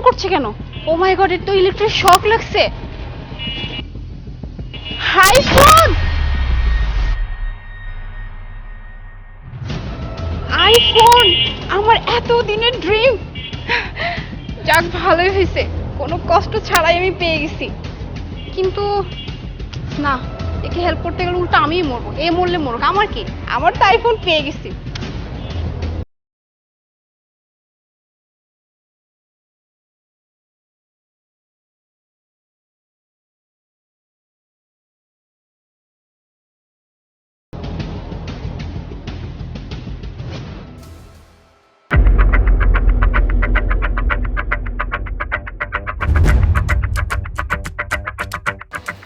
করছে কেন? ও মাই গড, এর তো ইলেকট্রিক শক লাগছে। আইফোন, আইফোন, আমার এত দিনের ড্রিম। যাক, ভালোই হয়েছে, কোনো কষ্ট ছাড়াই আমি পেয়ে গেছি। কিন্তু না, একে হেল্প করতে গেলে উল্টো আমিই মরবো। এ মরলে মরুক, আমার কি, আমার তো আইফোন পেয়ে গেছি।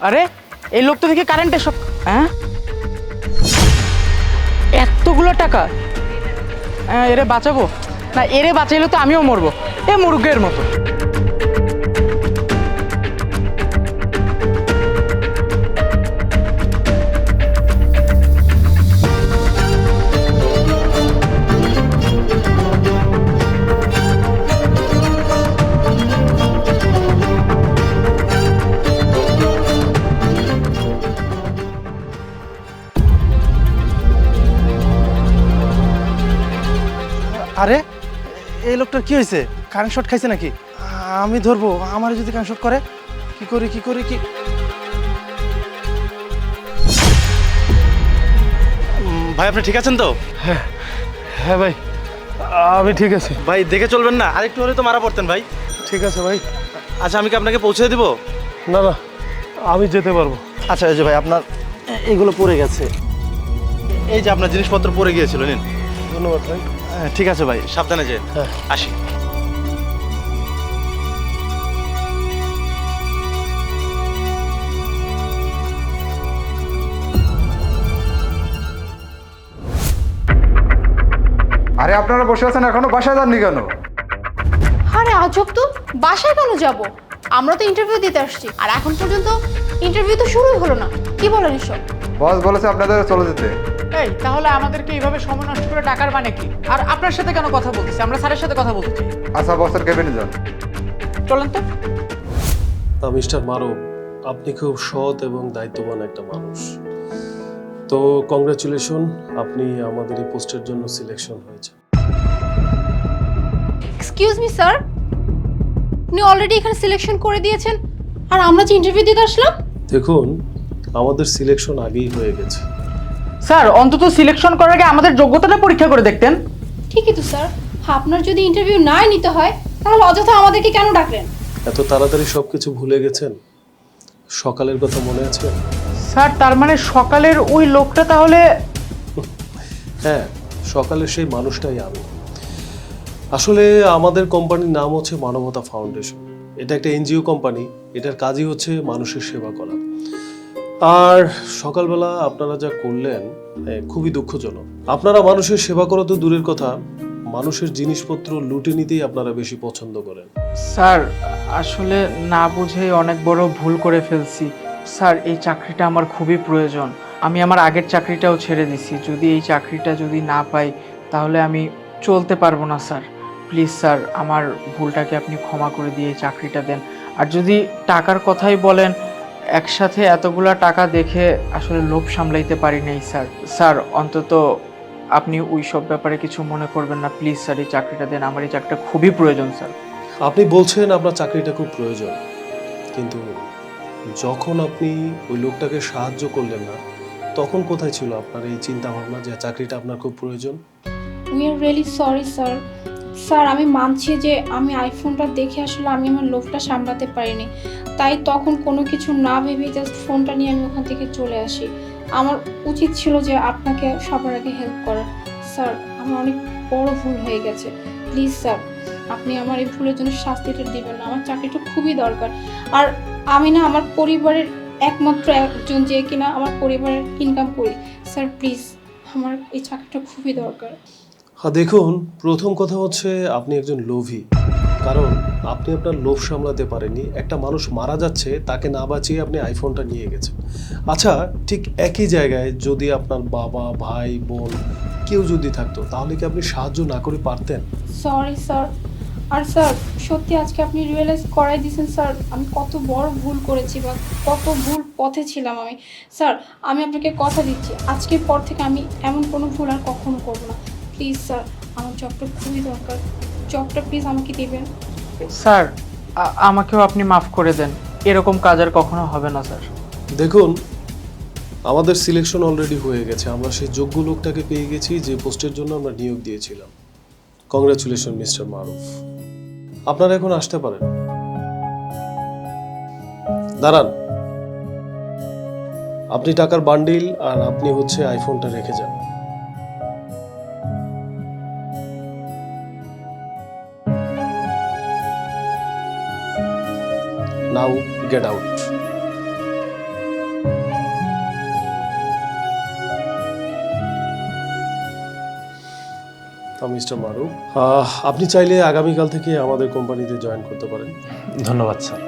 আরে এই লোক তো দেখি কারেন্টের শক। হ্যাঁ, এতগুলো টাকা। হ্যাঁ, এরে বাঁচাবো না, এরে বাঁচাইলে তো আমিও মরবো, এ মুরগের মতো। আরে এই লোকটার কি হয়েছে? কারেন্ট শট খাইছে নাকি? আমি ধরবো, আমার যদি কারেন্ট শট করে কি করি কি করি কি। ভাই আপনি ঠিক আছেন তো? হ্যাঁ ভাই, আমি ঠিক আছি। ভাই দেখে চলবেন না, আরেকটু হলে তো মারা পড়তেন ভাই। ঠিক আছে ভাই। আচ্ছা আমি কি আপনাকে পৌঁছে দিব? না না, আমি যেতে পারবো। আচ্ছা এই যে ভাই আপনার এগুলো পড়ে গেছে, এই যে আপনার জিনিসপত্র পড়ে গিয়েছিল, নিন। ধন্যবাদ ভাই। ঠিক আছে ভাই, সাবধানে যে। হ্যাঁ। আসি। আরে আপনারা বসে আছেন এখনো, বাসায় যাননি কেন? আরে আজব তো, বাসায় কেন যাব? আমরা তো ইন্টারভিউ দিতে আসছি, আর এখন পর্যন্ত ইন্টারভিউ তো শুরুই হলো না। কি বলেন এসব? বস বলেছে আপনাদের চলে যেতে। এই তাহলে আমাদেরকে এইভাবে সময় নষ্ট করে টাকার মানে কি? আর আপনার সাথে কেন কথা বলতেছি? আমরা স্যারের সাথে কথা বলতে চাই। আচ্ছা বসের কেবিনে যান। চলেন তো। মিস্টার মারুফ, আপনি খুব সৎ এবং দায়িত্ববান একটা মানুষ। তো কংগ্রাচুলেশন, আপনি আমাদের এই পোস্টের জন্য সিলেকশন হয়েছে। এক্সকিউজ মি স্যার, আপনি অলরেডি এখানে সিলেকশন করে দিয়েছেন, আর আমরা যে ইন্টারভিউ দিতে আসলাম। দেখুন, আমাদের সিলেকশন আগেই হয়ে গেছে। স্যার, অন্তত সিলেকশন করার আগে আমাদের যোগ্যতাটা পরীক্ষা করে দেখতেন। ঠিকই তো স্যার, আপনার যদি ইন্টারভিউ নাই নিতে হয় তাহলে অযথা আমাদেরকে কেন ডাকলেন? এত তাড়াতাড়ি সবকিছু ভুলে গেছেন? সকালের কথা মনে আছে? স্যার, তার মানে সকালের ওই লোকটা তাহলে? হ্যাঁ, সকালের সেই মানুষটাই আমি। আসলে আমাদের কোম্পানির নাম হচ্ছে মানবতা ফাউন্ডেশন। এটা একটা এনজিও কোম্পানি, এটার কাজই হচ্ছে মানুষের সেবা করা। আর সকালবেলা আপনারা যা করলেন খুবই দুঃখজনক। আপনারা মানুষের সেবা করা তো দূরের কথা, মানুষের জিনিসপত্র লুটে নিতেই আপনারা বেশি পছন্দ করেন। স্যার, আসলে না বুঝেই অনেক বড় ভুল করে ফেলছি। স্যার, এই চাকরিটা আমার খুবই প্রয়োজন। আমি আমার আগের চাকরিটাও ছেড়ে দিছি। যদি এই চাকরিটা যদি না পাই তাহলে আমি চলতে পারবো না স্যার। প্লিজ স্যার, আমার ভুলটাকে আপনি ক্ষমা করে দিয়ে এই চাকরিটা দেন। আর যদি টাকার কথাই বলেন, একসাথে এতগুলা টাকা দেখে আসলে লোভ সামলাইতে পারি নাই স্যার। স্যার, অন্তত আপনি ওই সব ব্যাপারে কিছু মনে করবেন না। প্লিজ স্যার, এই চাকরিটা দেন, আমার এই চাকরিটা খুবই প্রয়োজন স্যার। আপনি বলছেন আপনার চাকরিটা খুব প্রয়োজন, কিন্তু যখন আপনি ওই লোকটাকে সাহায্য করলেন না, তখন কোথায় ছিল আপনার এই চিন্তা ভাবনা যে চাকরিটা আপনার খুব প্রয়োজন? We are really sorry sir. Sir, আমি মানছি যে আমি আইফোনটা দেখে আসলে আমি আমার লোভটা সামলাতে পারিনি, তাই তখন কোনো কিছু না ভেবে জাস্ট ফোনটা নিয়ে আমি ওখান থেকে চলে আসি। আমার উচিত ছিল যে আপনাকে সবার আগে হেল্প করার। স্যার, আমার অনেক বড় ভুল হয়ে গেছে। প্লিজ স্যার, আপনি আমার এই ভুলের জন্য শাস্তিটা দিবেন না। আমার চাকরিটা খুবই দরকার, আর আমি না আমার পরিবারের একমাত্র একজন যে কিনা আমার পরিবারের ইনকাম করি। স্যার প্লিজ, আমার এই চাকরিটা খুবই দরকার। হ্যাঁ, দেখুন, প্রথম কথা হচ্ছে আপনি একজন লোভী, কারণ আপনি আপনার লোভ সামলাতে পারেননি। একটা মানুষ মারা যাচ্ছে, তাকে না বাঁচিয়ে আপনি আইফোনটা নিয়ে গেছেন। আচ্ছা, ঠিক একই জায়গায় যদি আপনার বাবা, ভাই, বোন কেউ যদি থাকতো, তাহলে কি আপনি সাহায্য না করে পারতেন? সরি স্যার, আর স্যার সত্যি আজকে আপনি রিয়েলাইজ করাই দিয়েছেন স্যার আমি কত বড় ভুল করেছি বা কত ভুল পথে ছিলাম আমি। স্যার আমি আপনাকে কথা দিচ্ছি আজকের পর থেকে আমি এমন কোনো ভুল আর কখনো করবো না। প্লিজ স্যার আমার জবটা খুবই দরকার, জবটা প্লিজ আমাকে দেবেন। স্যার আমাকেও আপনি মাফ করে দেন, এরকম কাজ আর কখনো হবে না স্যার। দেখুন, আমাদের সিলেকশন অলরেডি হয়ে গেছে। আমরা সেই যোগ্য লোকটাকে পেয়ে গেছি যে পোস্টের জন্য আমরা নিয়োগ দিয়েছিলাম। কংগ্রাচুলেশন মিস্টার মারুফ, আপনারা এখন আসতে পারেন। দাঁড়ান, আপনি টাকার বান্ডিল আর আপনি হচ্ছে আইফোনটা রেখে যান। নাও গেট আউট। মিস্টার মারুফ, আপনি চাইলে আগামীকাল থেকে আমাদের কোম্পানিতে জয়েন করতে পারেন। ধন্যবাদ স্যার।